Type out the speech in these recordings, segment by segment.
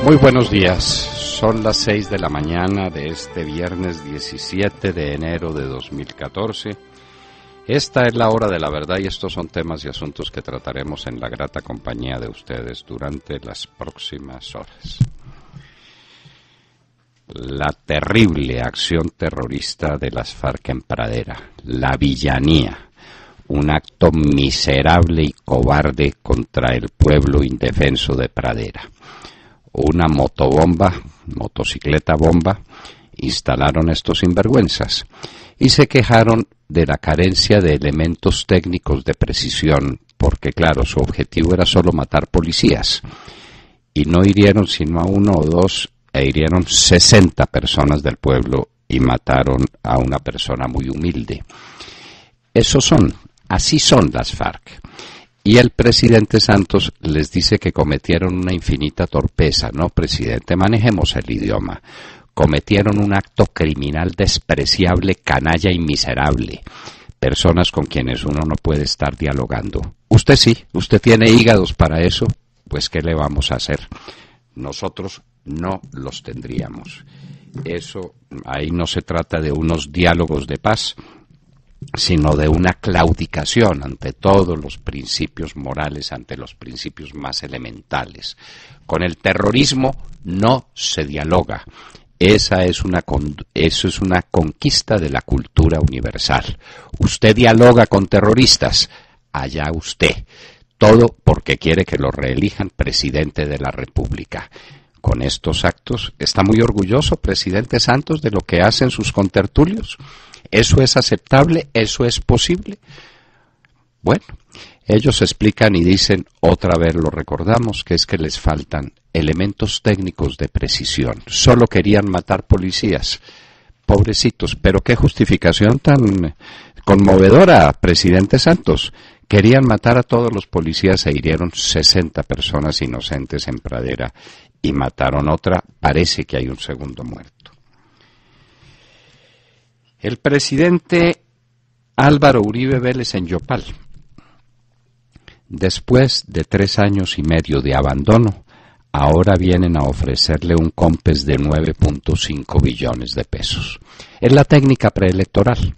Muy buenos días, son las 6 de la mañana de este viernes 17 de enero de 2014. Esta es la hora de la verdad y estos son temas y asuntos que trataremos en la grata compañía de ustedes durante las próximas horas. La terrible acción terrorista de las FARC en Pradera, la villanía, un acto miserable y cobarde contra el pueblo indefenso de Pradera. Una motocicleta bomba, instalaron estos sinvergüenzas y se quejaron de la carencia de elementos técnicos de precisión, porque claro, su objetivo era solo matar policías, y no hirieron sino a uno o dos, e hirieron 60 personas del pueblo y mataron a una persona muy humilde. Así son las FARC. Y el presidente Santos les dice que cometieron una infinita torpeza. No, presidente, manejemos el idioma. Cometieron un acto criminal despreciable, canalla y miserable. Personas con quienes uno no puede estar dialogando. Usted sí, usted tiene hígados para eso, pues ¿qué le vamos a hacer? Nosotros no los tendríamos. Eso, ahí no se trata de unos diálogos de paz, sino de una claudicación ante todos los principios morales, ante los principios más elementales. Con el terrorismo no se dialoga. Eso es una conquista de la cultura universal. Usted dialoga con terroristas, allá usted. Todo porque quiere que lo reelijan presidente de la República. Con estos actos, ¿está muy orgulloso, presidente Santos, de lo que hacen sus contertulios? ¿Eso es aceptable? ¿Eso es posible? Bueno, ellos explican y dicen, otra vez lo recordamos, que es que les faltan elementos técnicos de precisión. Solo querían matar policías. Pobrecitos, pero qué justificación tan conmovedora, presidente Santos. Querían matar a todos los policías e hirieron 60 personas inocentes en Pradera y mataron otra, parece que hay un segundo muerto. El presidente Álvaro Uribe Vélez en Yopal, después de 3 años y medio de abandono, ahora vienen a ofrecerle un COMPES de 9.5 billones de pesos. Es la técnica preelectoral.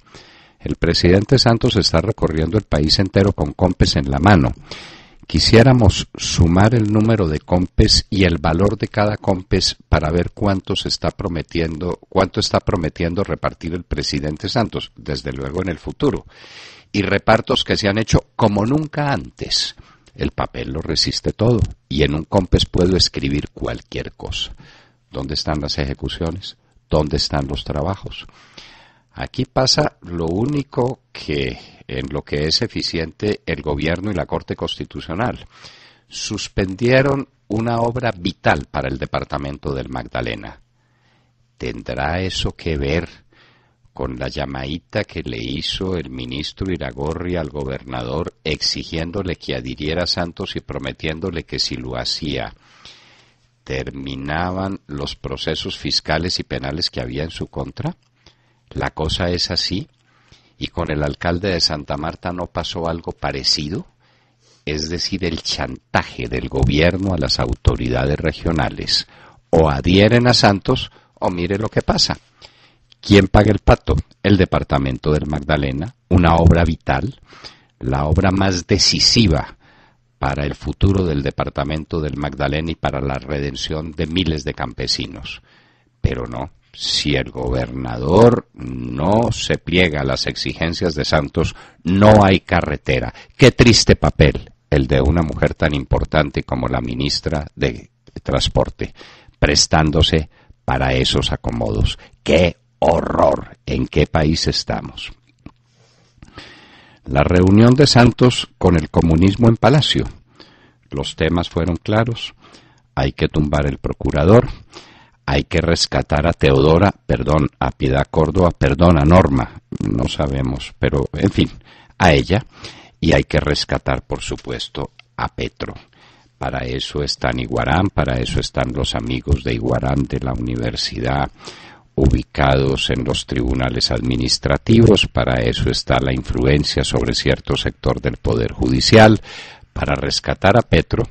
El presidente Santos está recorriendo el país entero con COMPES en la mano. Quisiéramos sumar el número de COMPES y el valor de cada COMPES para ver cuánto está prometiendo repartir el presidente Santos, desde luego en el futuro. Y repartos que se han hecho como nunca antes. El papel lo resiste todo y en un COMPES puedo escribir cualquier cosa. ¿Dónde están las ejecuciones? ¿Dónde están los trabajos? Aquí pasa lo único que en lo que es eficiente el gobierno y la Corte Constitucional. Suspendieron una obra vital para el departamento del Magdalena. ¿Tendrá eso que ver con la llamadita que le hizo el ministro Iragorri al gobernador exigiéndole que adhiriera a Santos y prometiéndole que si lo hacía terminaban los procesos fiscales y penales que había en su contra? La cosa es así, y con el alcalde de Santa Marta no pasó algo parecido, es decir, el chantaje del gobierno a las autoridades regionales. O adhieren a Santos o mire lo que pasa. ¿Quién paga el pato? El departamento del Magdalena, una obra vital, la obra más decisiva para el futuro del departamento del Magdalena y para la redención de miles de campesinos. Pero no. Si el gobernador no se pliega a las exigencias de Santos, no hay carretera. Qué triste papel el de una mujer tan importante como la ministra de Transporte, prestándose para esos acomodos. ¡Qué horror! ¿En qué país estamos? La reunión de Santos con el comunismo en Palacio. Los temas fueron claros. Hay que tumbar el procurador. Hay que rescatar a a Piedad Córdoba, a Norma, no sabemos, pero en fin, a ella, y hay que rescatar, por supuesto, a Petro. Para eso están Iguarán, para eso están los amigos de Iguarán de la universidad, ubicados en los tribunales administrativos, para eso está la influencia sobre cierto sector del Poder Judicial, para rescatar a Petro,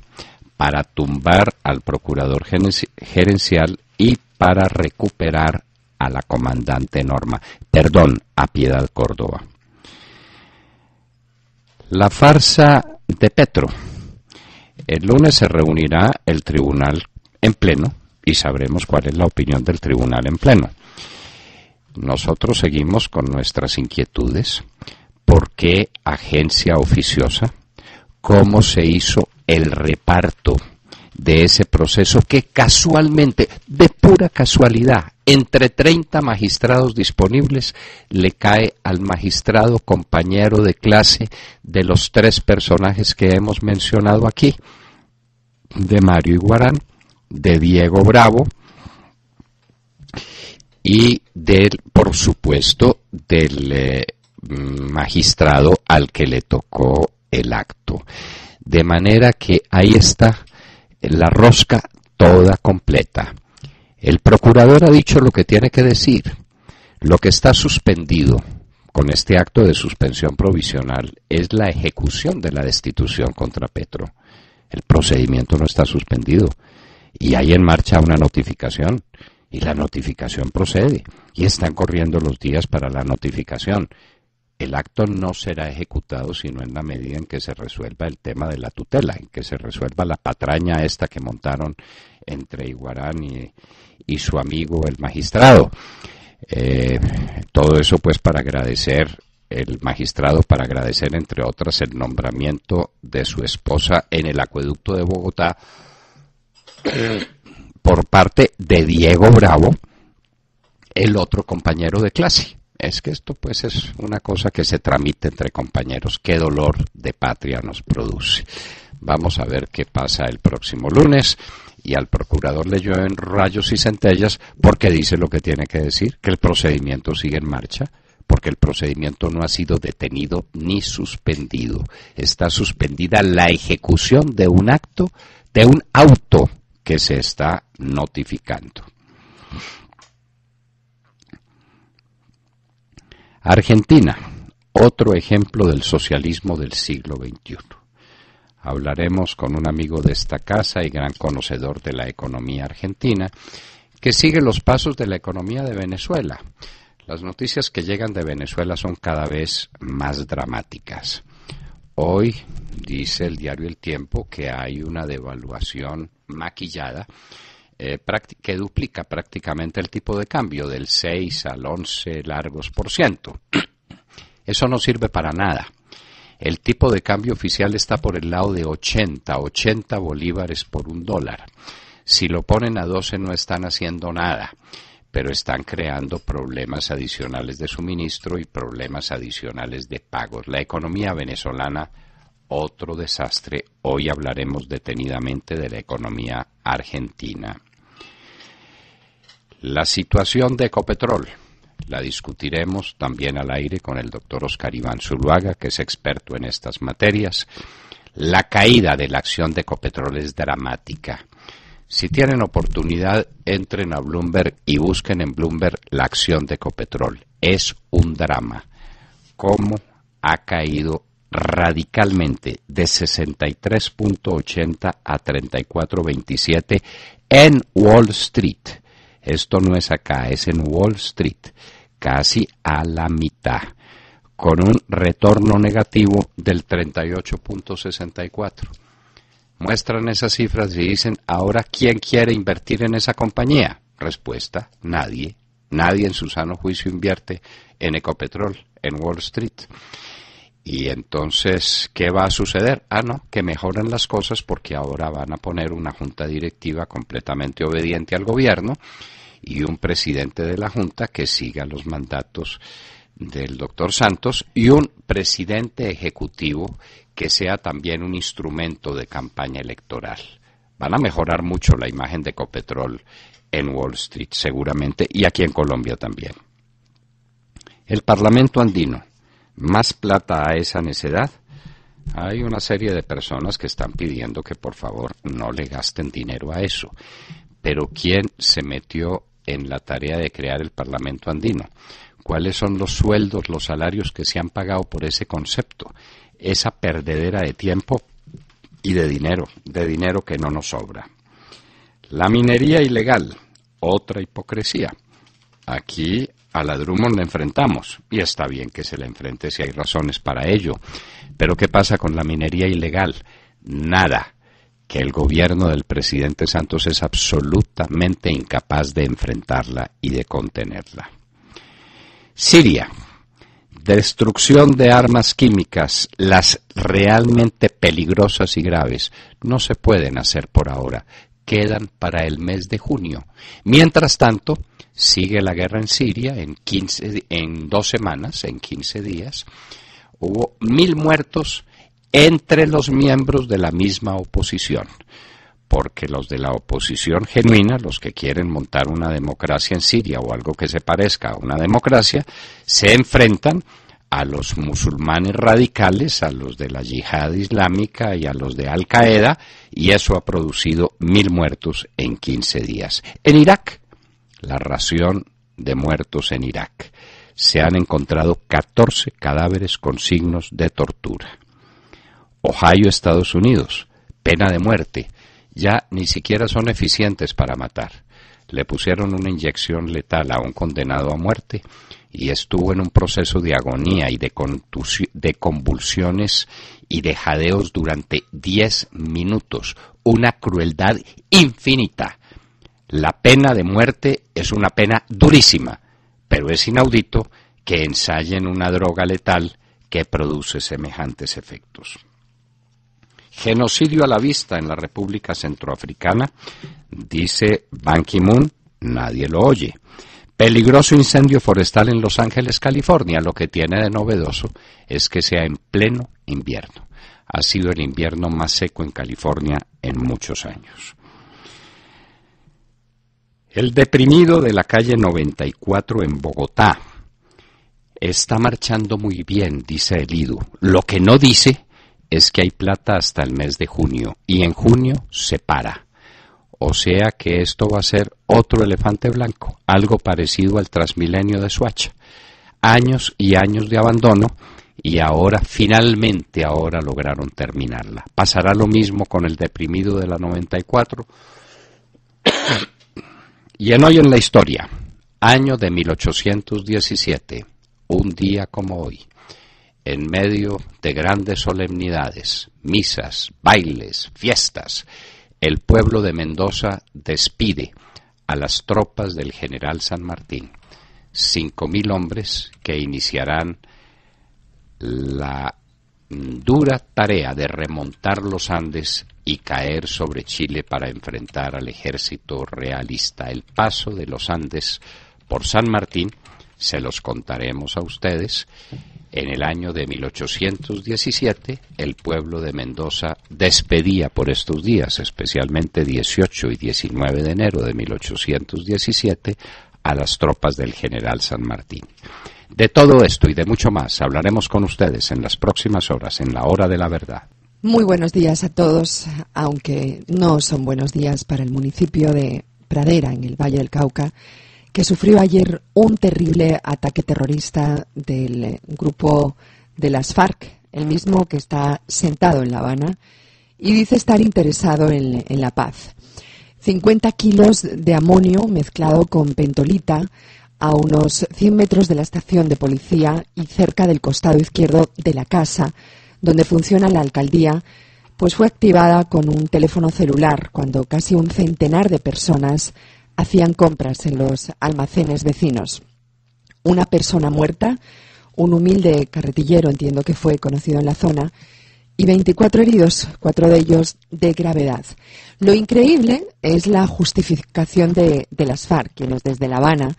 para tumbar al procurador gerencial y para recuperar a la comandante a Piedad Córdoba. La farsa de Petro. El lunes se reunirá el tribunal en pleno y sabremos cuál es la opinión del tribunal en pleno. Nosotros seguimos con nuestras inquietudes. ¿Por qué agencia oficiosa? ¿Cómo se hizo el reparto de ese proceso que casualmente, de pura casualidad, entre 30 magistrados disponibles, le cae al magistrado compañero de clase de los 3 personajes que hemos mencionado aquí, de Mario Iguarán, de Diego Bravo y por supuesto, del magistrado al que le tocó el acto. De manera que ahí está la rosca toda completa. El procurador ha dicho lo que tiene que decir. Lo que está suspendido con este acto de suspensión provisional es la ejecución de la destitución contra Petro. El procedimiento no está suspendido y hay en marcha una notificación y la notificación procede y están corriendo los días para la notificación. El acto no será ejecutado sino en la medida en que se resuelva el tema de la tutela, en que se resuelva la patraña esta que montaron entre Iguarán y su amigo el magistrado. Todo eso pues para agradecer el magistrado, para agradecer entre otras el nombramiento de su esposa en el acueducto de Bogotá por parte de Diego Bravo, el otro compañero de clase. Es que esto pues es una cosa que se tramite entre compañeros. Qué dolor de patria nos produce. Vamos a ver qué pasa el próximo lunes. Y al procurador le llueven rayos y centellas porque dice lo que tiene que decir, que el procedimiento sigue en marcha, porque el procedimiento no ha sido detenido ni suspendido. Está suspendida la ejecución de un acto, de un auto que se está notificando. Argentina, otro ejemplo del socialismo del siglo XXI. Hablaremos con un amigo de esta casa y gran conocedor de la economía argentina, que sigue los pasos de la economía de Venezuela. Las noticias que llegan de Venezuela son cada vez más dramáticas. Hoy dice el diario El Tiempo que hay una devaluación maquillada que duplica prácticamente el tipo de cambio del 6 al 11 largos por ciento. Eso no sirve para nada. El tipo de cambio oficial está por el lado de 80 bolívares por $1. Si lo ponen a 12 no están haciendo nada, pero están creando problemas adicionales de suministro y problemas adicionales de pagos. La economía venezolana, otro desastre. Hoy hablaremos detenidamente de la economía argentina. La situación de Ecopetrol la discutiremos también al aire con el doctor Oscar Iván Zuluaga, que es experto en estas materias. La caída de la acción de Ecopetrol es dramática. Si tienen oportunidad, entren a Bloomberg y busquen en Bloomberg la acción de Ecopetrol. Es un drama. Cómo ha caído radicalmente de 63.80 a 34.27 en Wall Street. Esto no es acá, es en Wall Street, casi a la mitad, con un retorno negativo del 38.64. Muestran esas cifras y dicen, ahora, ¿quién quiere invertir en esa compañía? Respuesta, nadie. Nadie en su sano juicio invierte en Ecopetrol, en Wall Street. Y entonces, ¿qué va a suceder? No, que mejoran las cosas porque ahora van a poner una junta directiva completamente obediente al gobierno y un presidente de la junta que siga los mandatos del doctor Santos y un presidente ejecutivo que sea también un instrumento de campaña electoral. Van a mejorar mucho la imagen de Ecopetrol en Wall Street seguramente y aquí en Colombia también. El Parlamento andino. ¿Más plata a esa necedad? Hay una serie de personas que están pidiendo que por favor no le gasten dinero a eso. Pero ¿quién se metió en la tarea de crear el Parlamento andino? ¿Cuáles son los sueldos, los salarios que se han pagado por ese concepto? Esa perdedera de tiempo y de dinero que no nos sobra. La minería ilegal, otra hipocresía. Aquí a la Drummond le enfrentamos, y está bien que se le enfrente si hay razones para ello. Pero ¿qué pasa con la minería ilegal? Nada, que el gobierno del presidente Santos es absolutamente incapaz de enfrentarla y de contenerla. Siria, destrucción de armas químicas, las realmente peligrosas y graves, no se pueden hacer por ahora, quedan para el mes de junio. Mientras tanto, sigue la guerra en Siria, en 2 semanas, en 15 días, hubo 1.000 muertos entre los miembros de la misma oposición, porque los de la oposición genuina, los que quieren montar una democracia en Siria o algo que se parezca a una democracia, se enfrentan a los musulmanes radicales, a los de la yihad islámica y a los de Al Qaeda, y eso ha producido 1.000 muertos en 15 días. En Irak, la ración de muertos en Irak. Se han encontrado 14 cadáveres con signos de tortura. Ohio, Estados Unidos, pena de muerte. Ya ni siquiera son eficientes para matar. Le pusieron una inyección letal a un condenado a muerte y estuvo en un proceso de agonía y de convulsiones y de jadeos durante 10 minutos. Una crueldad infinita. La pena de muerte es una pena durísima, pero es inaudito que ensayen una droga letal que produce semejantes efectos. Genocidio a la vista en la República Centroafricana, dice Ban Ki-moon, nadie lo oye. Peligroso incendio forestal en Los Ángeles, California. Lo que tiene de novedoso es que sea en pleno invierno. Ha sido el invierno más seco en California en muchos años. El deprimido de la calle 94 en Bogotá está marchando muy bien, dice el IDU. Lo que no dice es que hay plata hasta el mes de junio, y en junio se para. O sea que esto va a ser otro elefante blanco, algo parecido al Transmilenio de Soacha. Años y años de abandono, y ahora, finalmente ahora lograron terminarla. Pasará lo mismo con el deprimido de la 94. Y en Hoy en la Historia, año de 1817, un día como hoy, en medio de grandes solemnidades, misas, bailes, fiestas, el pueblo de Mendoza despide a las tropas del general San Martín, 5.000 hombres que iniciarán la dura tarea de remontar los Andes y caer sobre Chile para enfrentar al ejército realista. El paso de los Andes por San Martín se los contaremos a ustedes. En el año de 1817, el pueblo de Mendoza despedía por estos días, especialmente 18 y 19 de enero de 1817, a las tropas del general San Martín. De todo esto y de mucho más hablaremos con ustedes en las próximas horas, en la Hora de la Verdad. Muy buenos días a todos, aunque no son buenos días para el municipio de Pradera, en el Valle del Cauca, que sufrió ayer un terrible ataque terrorista del grupo de las FARC, el mismo que está sentado en La Habana y dice estar interesado en la paz. 50 kilos de amonio mezclado con pentolita a unos 100 metros de la estación de policía y cerca del costado izquierdo de la casa donde funciona la alcaldía, pues fue activada con un teléfono celular cuando casi un centenar de personas hacían compras en los almacenes vecinos. Una persona muerta, un humilde carretillero, entiendo que fue conocido en la zona, y 24 heridos, 4 de ellos de gravedad. Lo increíble es la justificación de las FARC, quienes desde La Habana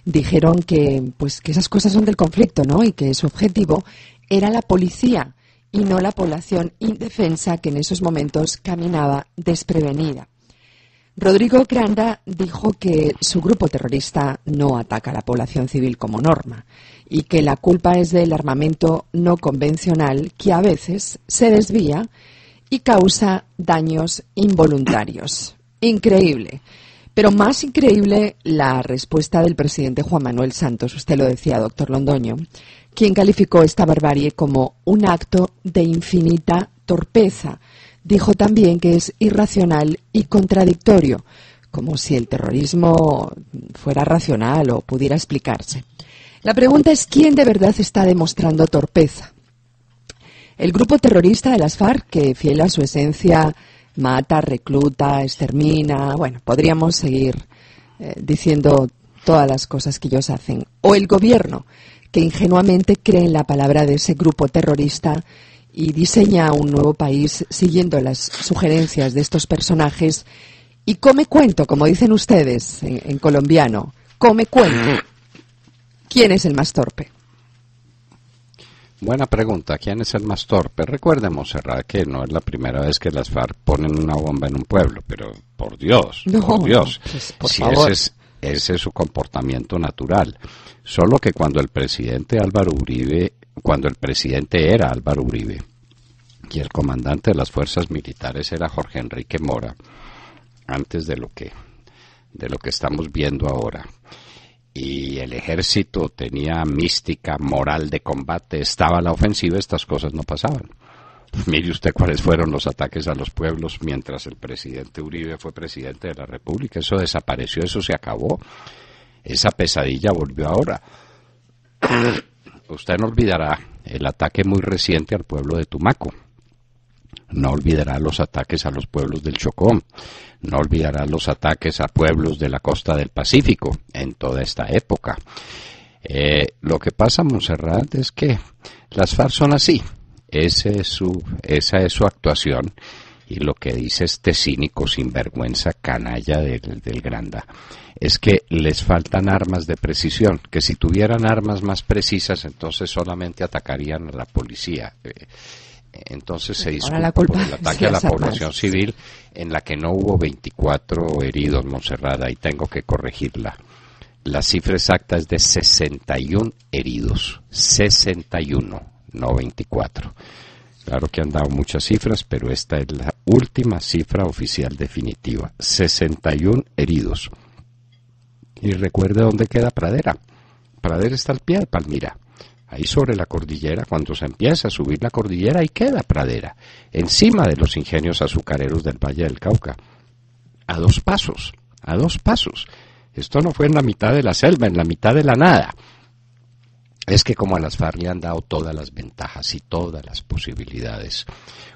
dijeron que esas cosas son del conflicto, ¿no? Y que su objetivo era la policía y no la población indefensa que en esos momentos caminaba desprevenida. Rodrigo Granda dijo que su grupo terrorista no ataca a la población civil como norma y que la culpa es del armamento no convencional que a veces se desvía y causa daños involuntarios. Increíble. Pero más increíble la respuesta del presidente Juan Manuel Santos, usted lo decía, doctor Londoño, quien calificó esta barbarie como un acto de infinita torpeza. dijo también que es irracional y contradictorio, como si el terrorismo fuera racional o pudiera explicarse. La pregunta es quién de verdad está demostrando torpeza. El grupo terrorista de las FARC, que fiel a su esencia mata, recluta, extermina, bueno, podríamos seguir diciendo todas las cosas que ellos hacen. O el gobierno, que ingenuamente cree en la palabra de ese grupo terrorista y diseña un nuevo país siguiendo las sugerencias de estos personajes y come cuento, como dicen ustedes en colombiano, come cuento. ¿Quién es el más torpe? Buena pregunta, ¿quién es el más torpe? Recuerden, Montserrat, que no es la primera vez que las FARC ponen una bomba en un pueblo, pero por Dios, por Dios, pues, por si favor. ese es su comportamiento natural. Solo que cuando el presidente era Álvaro Uribe y el comandante de las fuerzas militares era Jorge Enrique Mora, antes de lo que estamos viendo ahora, y el ejército tenía mística, moral de combate, estaba a la ofensiva, estas cosas no pasaban. Mire usted cuáles fueron los ataques a los pueblos mientras el presidente Uribe fue presidente de la República. Eso desapareció, eso se acabó. Esa pesadilla volvió ahora. Usted no olvidará el ataque muy reciente al pueblo de Tumaco. No olvidará los ataques a los pueblos del Chocó. No olvidará los ataques a pueblos de la costa del Pacífico en toda esta época. Lo que pasa, Montserrat, es que las FARC son así. Esa es su actuación. Y lo que dice este cínico sinvergüenza canalla del Granda es que les faltan armas de precisión, que si tuvieran armas más precisas entonces solamente atacarían a la policía. Entonces se disculpa por el ataque a la población civil, en la que no hubo 24 heridos, Montserrat, y tengo que corregirla. La cifra exacta es de 61 heridos, 61, no 24. Claro que han dado muchas cifras, pero esta es la última cifra oficial definitiva, 61 heridos. Y recuerde dónde queda Pradera. Pradera está al pie de Palmira. Ahí sobre la cordillera, cuando se empieza a subir la cordillera, ahí queda Pradera, encima de los ingenios azucareros del Valle del Cauca. A dos pasos. Esto no fue en la mitad de la selva, en la mitad de la nada. Es que como a las FARC le han dado todas las ventajas y todas las posibilidades,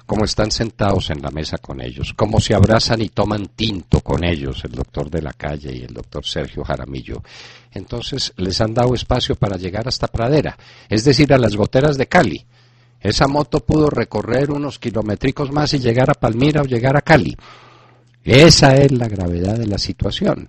como están sentados en la mesa con ellos, como se abrazan y toman tinto con ellos, el doctor de la Calle y el doctor Sergio Jaramillo, entonces les han dado espacio para llegar hasta Pradera, es decir, a las goteras de Cali. Esa moto pudo recorrer unos kilométricos más y llegar a Palmira o llegar a Cali. Esa es la gravedad de la situación.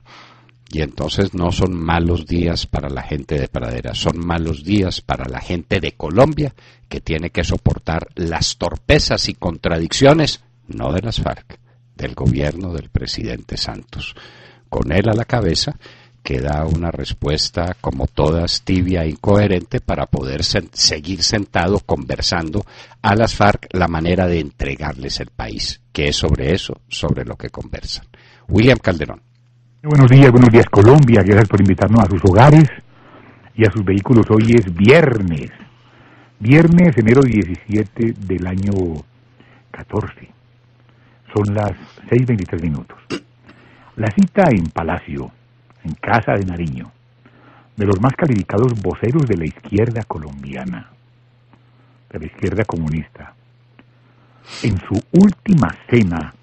Y entonces no son malos días para la gente de Pradera, son malos días para la gente de Colombia, que tiene que soportar las torpezas y contradicciones, no de las FARC, del gobierno del presidente Santos. Con él a la cabeza, que da una respuesta como todas tibia e incoherente para poder seguir sentado conversando a las FARC la manera de entregarles el país, que es sobre eso, sobre lo que conversan. William Calderón. Buenos días Colombia, gracias por invitarnos a sus hogares y a sus vehículos. Hoy es viernes, enero 17 del año 14, son las 6:23. La cita en Palacio, en Casa de Nariño, de los más calificados voceros de la izquierda colombiana, de la izquierda comunista, en su última cena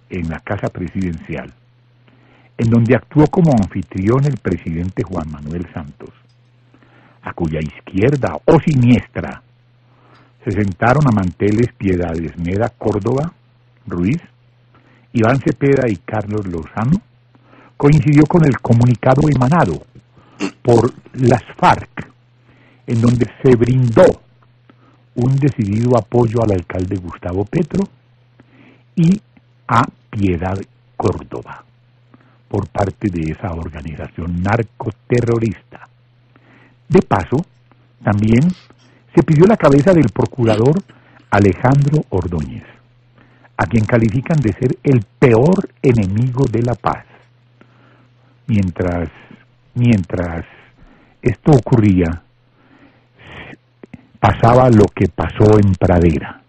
en la Casa Presidencial, en donde actuó como anfitrión el presidente Juan Manuel Santos, a cuya izquierda o siniestra se sentaron a manteles Piedad Esmeda Córdoba Ruiz, Iván Cepeda y Carlos Lozano, coincidió con el comunicado emanado por las FARC, en donde se brindó un decidido apoyo al alcalde Gustavo Petro y a Piedad Córdoba, por parte de esa organización narcoterrorista. De paso, también se pidió la cabeza del procurador Alejandro Ordóñez, a quien califican de ser el peor enemigo de la paz. Mientras esto ocurría, pasaba lo que pasó en Pradera,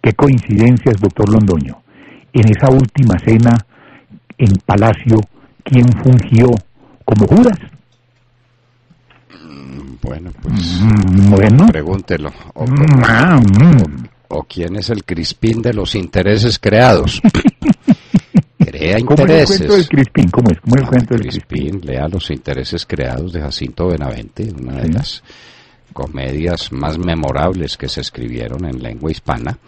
Qué coincidencias, doctor Londoño. En esa última cena en Palacio, ¿quién fungió como Judas? Bueno, pues Bueno. pregúntelo. O quién es el Crispín de los intereses creados. Crea ¿Cómo es el intereses. cuento del Crispín? ¿Cómo es? ¿Cómo es el cuento del Crispín? Crispín? Lea Los intereses creados de Jacinto Benavente, una de las comedias más memorables que se escribieron en lengua hispana,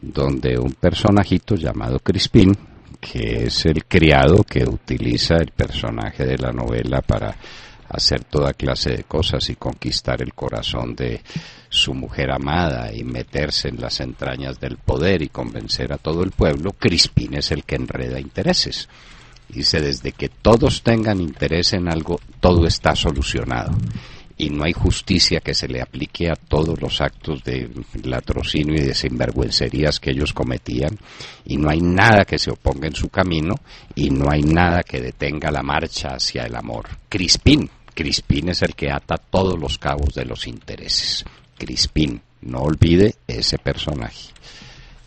donde un personajito llamado Crispín, que es el criado que utiliza el personaje de la novela para hacer toda clase de cosas y conquistar el corazón de su mujer amada y meterse en las entrañas del poder y convencer a todo el pueblo, Crispín es el que enreda intereses. Dice, desde que todos tengan interés en algo, todo está solucionado. Y no hay justicia que se le aplique a todos los actos de latrocinio y de sinvergüencerías que ellos cometían, y no hay nada que se oponga en su camino, y no hay nada que detenga la marcha hacia el amor. Crispín es el que ata todos los cabos de los intereses. Crispín, no olvide ese personaje.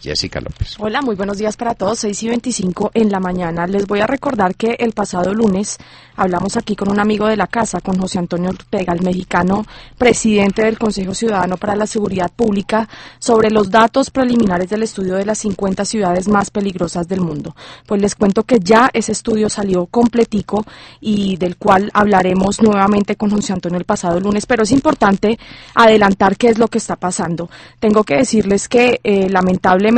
Jessica López. Hola, muy buenos días para todos, 6:25 en la mañana. Les voy a recordar que el pasado lunes hablamos aquí con un amigo de la casa, con José Antonio Ortega, el mexicano presidente del Consejo Ciudadano para la Seguridad Pública, sobre los datos preliminares del estudio de las 50 ciudades más peligrosas del mundo. Pues les cuento que ya ese estudio salió completico y del cual hablaremos nuevamente con José Antonio el pasado lunes, pero es importante adelantar qué es lo que está pasando. Tengo que decirles que lamentablemente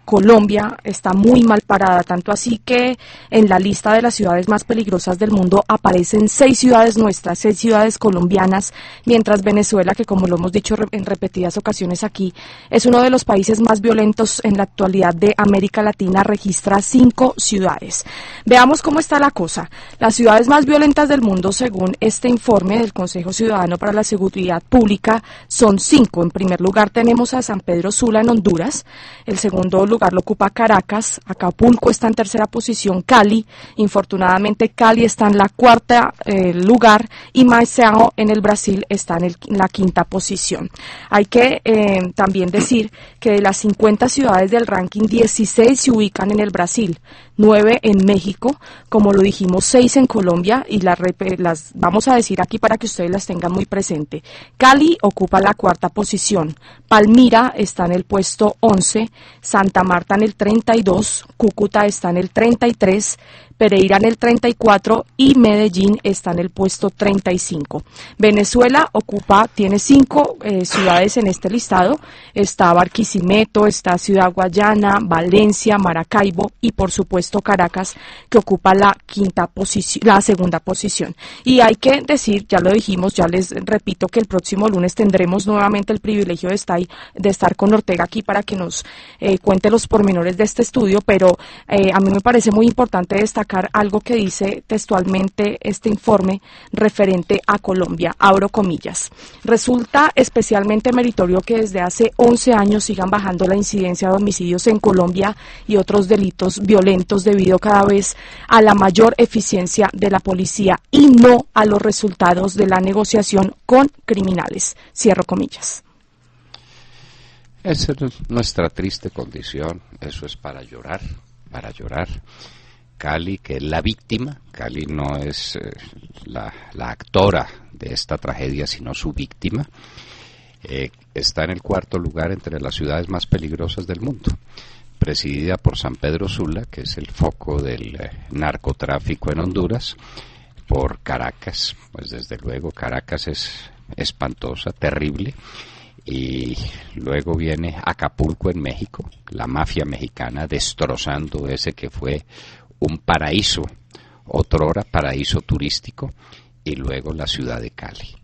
Colombia está muy mal parada, tanto así que en la lista de las ciudades más peligrosas del mundo aparecen 6 ciudades nuestras, 6 ciudades colombianas, mientras Venezuela, que como lo hemos dicho en repetidas ocasiones aquí, es uno de los países más violentos en la actualidad de América Latina, registra 5 ciudades. Veamos cómo está la cosa. Las ciudades más violentas del mundo, según este informe del Consejo Ciudadano para la Seguridad Pública, son 5. En primer lugar tenemos a San Pedro Sula en Honduras. El segundo lugar lo ocupa Caracas, Acapulco está en tercera posición, Cali, infortunadamente Cali está en la cuarta lugar, y Maceió en el Brasil está en la quinta posición. Hay que también decir que de las 50 ciudades del ranking, 16 se ubican en el Brasil, 9 en México, como lo dijimos, 6 en Colombia, y las vamos a decir aquí para que ustedes las tengan muy presente. Cali ocupa la cuarta posición, Palmira está en el puesto 11, Santa Marta en el 32, Cúcuta está en el 33, Pereira en el 34 y Medellín está en el puesto 35. Venezuela tiene 5 ciudades en este listado, está Barquisimeto, está Ciudad Guayana, Valencia, Maracaibo y por supuesto Caracas, que ocupa la segunda posición. Y hay que decir, ya lo dijimos, ya les repito que el próximo lunes tendremos nuevamente el privilegio de estar con Ortega aquí para que nos cuente los pormenores de este estudio, pero a mí me parece muy importante destacar algo que dice textualmente este informe referente a Colombia, abro comillas. Resulta especialmente meritorio que desde hace 11 años sigan bajando la incidencia de homicidios en Colombia y otros delitos violentos debido cada vez a la mayor eficiencia de la policía y no a los resultados de la negociación con criminales. Cierro comillas. Esa es nuestra triste condición, eso es para llorar, para llorar. Cali, que es la víctima, Cali no es la actora de esta tragedia, sino su víctima, está en el cuarto lugar entre las ciudades más peligrosas del mundo, presidida por San Pedro Sula, que es el foco del narcotráfico en Honduras, por Caracas, pues desde luego Caracas es espantosa, terrible, y luego viene Acapulco en México, la mafia mexicana destrozando ese que fue un paraíso, otrora paraíso turístico, y luego la ciudad de Cali.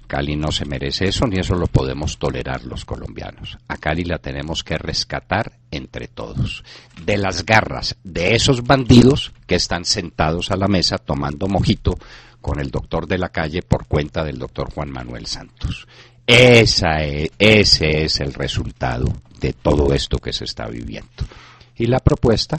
Cali no se merece eso, ni eso lo podemos tolerar los colombianos. A Cali la tenemos que rescatar entre todos, de las garras de esos bandidos que están sentados a la mesa tomando mojito con el doctor de la calle por cuenta del doctor Juan Manuel Santos. Ese es el resultado de todo esto que se está viviendo. Y la propuesta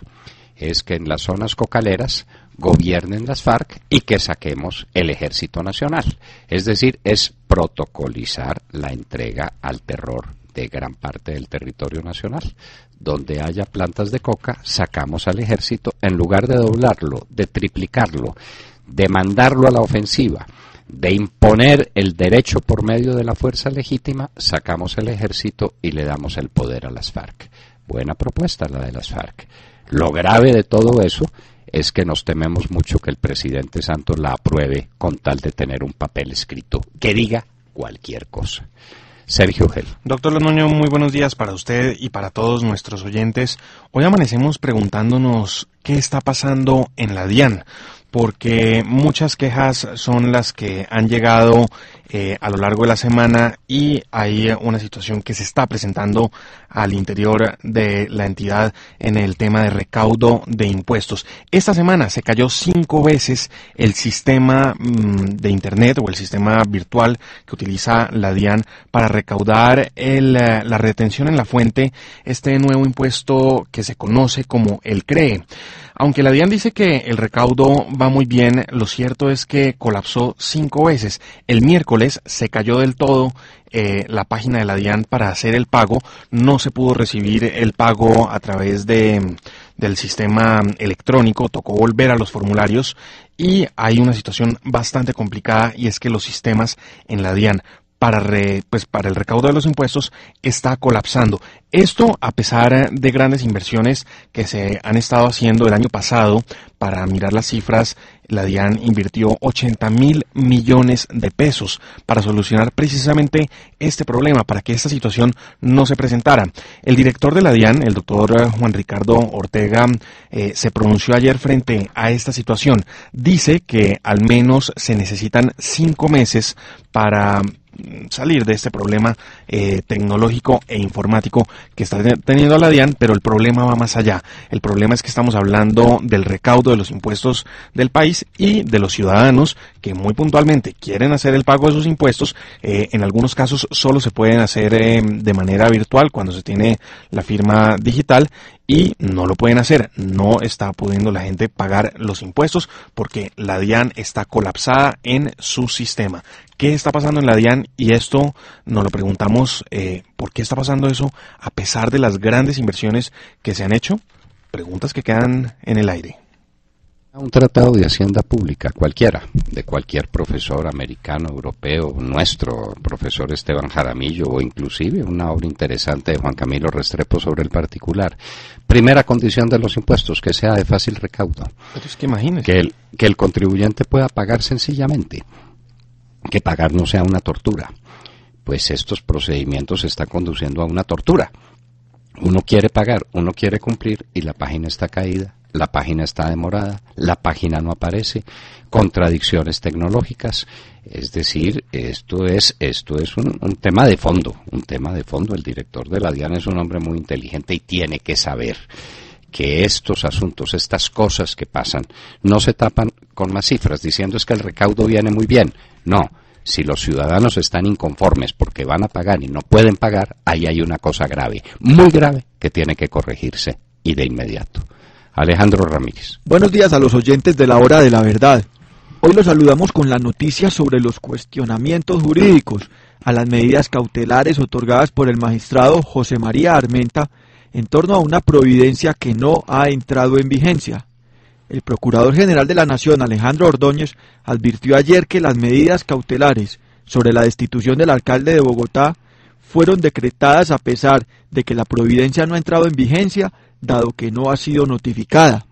es que en las zonas cocaleras gobiernen las FARC y que saquemos el Ejército Nacional. Es decir, es protocolizar la entrega al terror de gran parte del territorio nacional. Donde haya plantas de coca, sacamos al ejército, en lugar de doblarlo, de triplicarlo, de mandarlo a la ofensiva, de imponer el derecho por medio de la fuerza legítima, sacamos el ejército y le damos el poder a las FARC. Buena propuesta la de las FARC. Lo grave de todo eso es que nos tememos mucho que el presidente Santos la apruebe con tal de tener un papel escrito que diga cualquier cosa. Sergio Gel. Doctor Londoño, muy buenos días para usted y para todos nuestros oyentes. Hoy amanecemos preguntándonos qué está pasando en la DIAN, porque muchas quejas son las que han llegado a lo largo de la semana y hay una situación que se está presentando al interior de la entidad en el tema de recaudo de impuestos. Esta semana se cayó 5 veces el sistema de Internet o el sistema virtual que utiliza la DIAN para recaudar la retención en la fuente, este nuevo impuesto que se conoce como el CREE. Aunque la DIAN dice que el recaudo va muy bien, lo cierto es que colapsó 5 veces. El miércoles se cayó del todo la página de la DIAN para hacer el pago. No se pudo recibir el pago a través del sistema electrónico, tocó volver a los formularios y hay una situación bastante complicada, y es que los sistemas en la DIAN para el recaudo de los impuestos está colapsando. Esto a pesar de grandes inversiones que se han estado haciendo el año pasado. Para mirar las cifras, la DIAN invirtió 80.000 millones de pesos para solucionar precisamente este problema, para que esta situación no se presentara. El director de la DIAN, el doctor Juan Ricardo Ortega, se pronunció ayer frente a esta situación. Dice que al menos se necesitan 5 meses para salir de este problema tecnológico e informático que está teniendo la DIAN, pero el problema va más allá. El problema es que estamos hablando del recaudo de los impuestos del país y de los ciudadanos que muy puntualmente quieren hacer el pago de sus impuestos. En algunos casos solo se pueden hacer de manera virtual cuando se tiene la firma digital, y no lo pueden hacer. No está pudiendo la gente pagar los impuestos porque la DIAN está colapsada en su sistema. ¿Qué está pasando en la DIAN? Y esto nos lo preguntamos, ¿por qué está pasando eso a pesar de las grandes inversiones que se han hecho? Preguntas que quedan en el aire. Un tratado de hacienda pública, cualquiera, de cualquier profesor americano, europeo, nuestro profesor Esteban Jaramillo, o inclusive una obra interesante de Juan Camilo Restrepo sobre el particular. Primera condición de los impuestos, que sea de fácil recaudo. Pero es que imagínese. Que el contribuyente pueda pagar sencillamente, que pagar no sea una tortura. Pues estos procedimientos se están conduciendo a una tortura. Uno quiere pagar, uno quiere cumplir y la página está caída. La página está demorada, la página no aparece, contradicciones tecnológicas. Es decir, esto es un tema de fondo, El director de la DIAN es un hombre muy inteligente y tiene que saber que estos asuntos, estas cosas que pasan, no se tapan con más cifras diciendo es que el recaudo viene muy bien. No, si los ciudadanos están inconformes porque van a pagar y no pueden pagar, ahí hay una cosa grave, muy grave, que tiene que corregirse y de inmediato. Alejandro Ramírez. Buenos días a los oyentes de la Hora de la Verdad. Hoy los saludamos con la noticia sobre los cuestionamientos jurídicos a las medidas cautelares otorgadas por el magistrado José María Armenta en torno a una providencia que no ha entrado en vigencia. El Procurador General de la Nación, Alejandro Ordóñez, advirtió ayer que las medidas cautelares sobre la destitución del alcalde de Bogotá fueron decretadas a pesar de que la providencia no ha entrado en vigencia, dado que no ha sido notificada.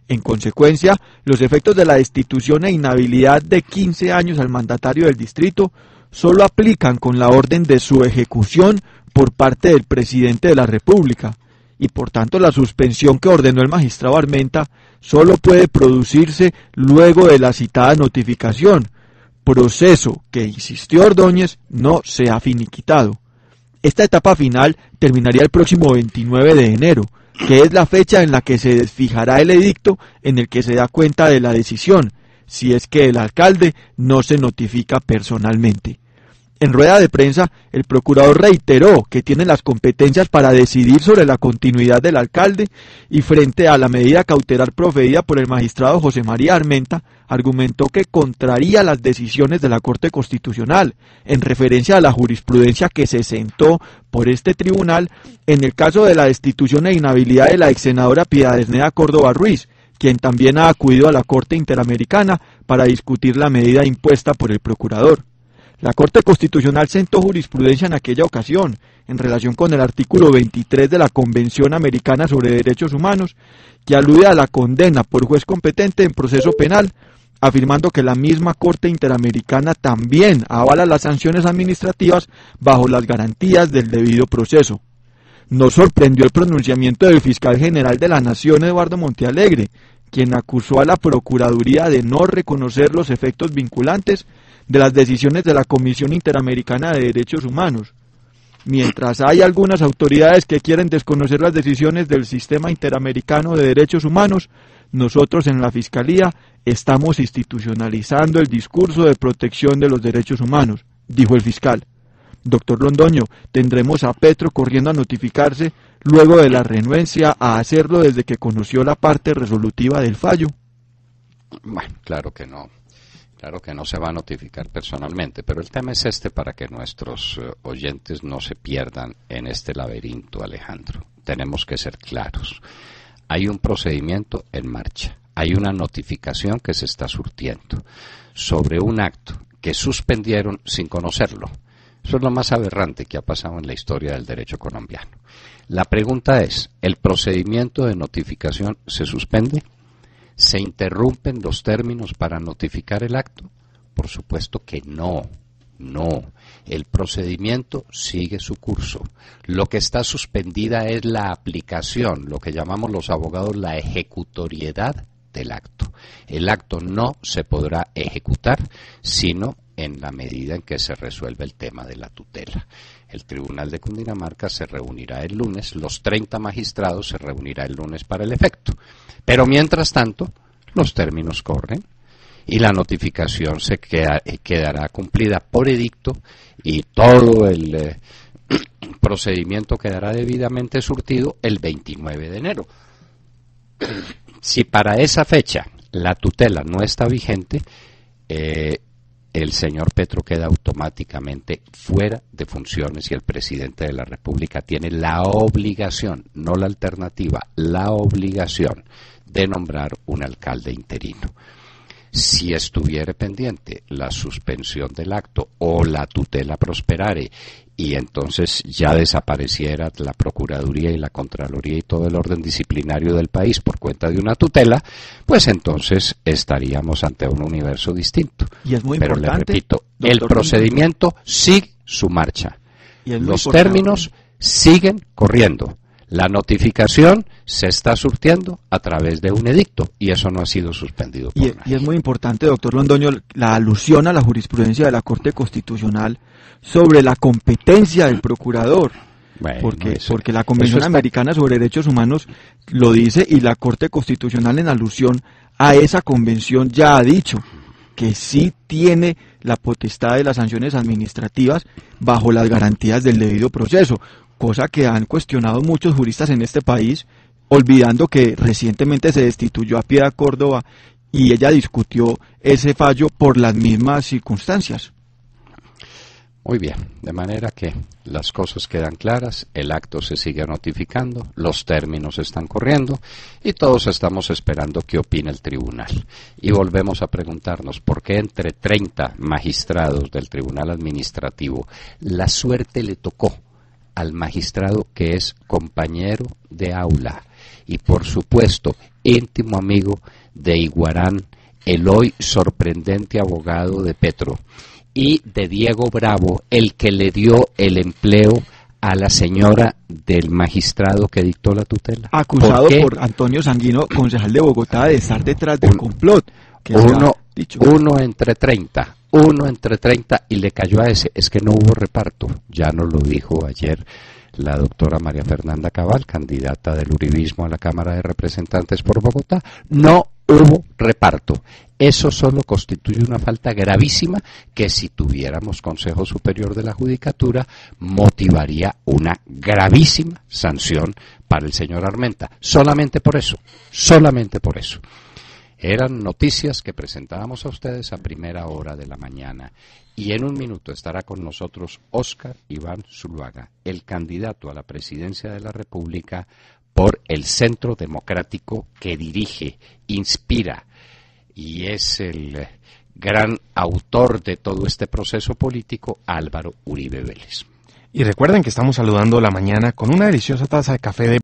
En consecuencia, los efectos de la destitución e inhabilidad de 15 años al mandatario del distrito solo aplican con la orden de su ejecución por parte del presidente de la República, y por tanto la suspensión que ordenó el magistrado Armenta solo puede producirse luego de la citada notificación, proceso que, insistió Ordóñez, no se ha finiquitado. Esta etapa final terminaría el próximo 29 de enero, que es la fecha en la que se desfijará el edicto en el que se da cuenta de la decisión, si es que el alcalde no se notifica personalmente. En rueda de prensa, el procurador reiteró que tiene las competencias para decidir sobre la continuidad del alcalde y frente a la medida cautelar proferida por el magistrado José María Armenta, argumentó que contraría las decisiones de la Corte Constitucional, en referencia a la jurisprudencia que se sentó por este tribunal en el caso de la destitución e inhabilidad de la ex senadora Piedad Esneda Córdoba Ruiz, quien también ha acudido a la Corte Interamericana para discutir la medida impuesta por el procurador. La Corte Constitucional sentó jurisprudencia en aquella ocasión, en relación con el artículo 23 de la Convención Americana sobre Derechos Humanos, que alude a la condena por juez competente en proceso penal, afirmando que la misma Corte Interamericana también avala las sanciones administrativas bajo las garantías del debido proceso. Nos sorprendió el pronunciamiento del fiscal general de la Nación, Eduardo Montealegre, quien acusó a la Procuraduría de no reconocer los efectos vinculantes de las decisiones de la Comisión Interamericana de Derechos Humanos. Mientras hay algunas autoridades que quieren desconocer las decisiones del Sistema Interamericano de Derechos Humanos, nosotros en la Fiscalía estamos institucionalizando el discurso de protección de los derechos humanos, dijo el fiscal. Doctor Londoño, tendremos a Petro corriendo a notificarse luego de la renuencia a hacerlo desde que conoció la parte resolutiva del fallo. Bueno, claro que no se va a notificar personalmente, pero el tema es este para que nuestros oyentes no se pierdan en este laberinto, Alejandro. Tenemos que ser claros. Hay un procedimiento en marcha, hay una notificación que se está surtiendo sobre un acto que suspendieron sin conocerlo. Eso es lo más aberrante que ha pasado en la historia del derecho colombiano. La pregunta es, ¿el procedimiento de notificación se suspende? ¿Se interrumpen los términos para notificar el acto? Por supuesto que no. El procedimiento sigue su curso. Lo que está suspendida es la aplicación, lo que llamamos los abogados la ejecutoriedad del acto. El acto no se podrá ejecutar sino en la medida en que se resuelve el tema de la tutela. El Tribunal de Cundinamarca se reunirá el lunes, los 30 magistrados se reunirán el lunes para el efecto. Pero mientras tanto, los términos corren y la notificación se quedará cumplida por edicto y todo el procedimiento quedará debidamente surtido el 29 de enero. Si para esa fecha la tutela no está vigente, el señor Petro queda automáticamente fuera de funciones y el presidente de la República tiene la obligación, no la alternativa, la obligación de nombrar un alcalde interino. Si estuviera pendiente la suspensión del acto o la tutela prosperare y entonces ya desapareciera la Procuraduría y la Contraloría y todo el orden disciplinario del país por cuenta de una tutela, pues entonces estaríamos ante un universo distinto. Y es muy Pero importante, le repito, doctor, el procedimiento sigue su marcha. Y es muy Los importante. términos siguen corriendo. La notificación se está surtiendo a través de un edicto y eso no ha sido suspendido por nadie. Y es muy importante, doctor Londoño, la alusión a la jurisprudencia de la Corte Constitucional sobre la competencia del procurador. Bueno, porque la Convención Americana sobre Derechos Humanos lo dice y la Corte Constitucional en alusión a esa convención ya ha dicho que sí tiene la potestad de las sanciones administrativas bajo las garantías del debido proceso, cosa que han cuestionado muchos juristas en este país, olvidando que recientemente se destituyó a Piedad Córdoba y ella discutió ese fallo por las mismas circunstancias. Muy bien, de manera que las cosas quedan claras, el acto se sigue notificando, los términos están corriendo y todos estamos esperando qué opina el tribunal. Y volvemos a preguntarnos por qué entre 30 magistrados del Tribunal Administrativo la suerte le tocó al magistrado que es compañero de aula y por supuesto íntimo amigo de Iguarán, el hoy sorprendente abogado de Petro, y de Diego Bravo, el que le dio el empleo a la señora del magistrado que dictó la tutela. Acusado por Antonio Sanguino, concejal de Bogotá, de estar detrás del complot. Que uno entre 30, y le cayó a ese. Es que no hubo reparto, ya nos lo dijo ayer la doctora María Fernanda Cabal, candidata del uribismo a la Cámara de Representantes por Bogotá. No hubo reparto. Eso solo constituye una falta gravísima que, si tuviéramos Consejo Superior de la Judicatura, motivaría una gravísima sanción para el señor Armenta. Solamente por eso, solamente por eso. Eran noticias que presentábamos a ustedes a primera hora de la mañana. Y en un minuto estará con nosotros Óscar Iván Zuluaga, el candidato a la presidencia de la República por el Centro Democrático que dirige, inspira y es el gran autor de todo este proceso político, Álvaro Uribe Vélez. Y recuerden que estamos saludando la mañana con una deliciosa taza de café de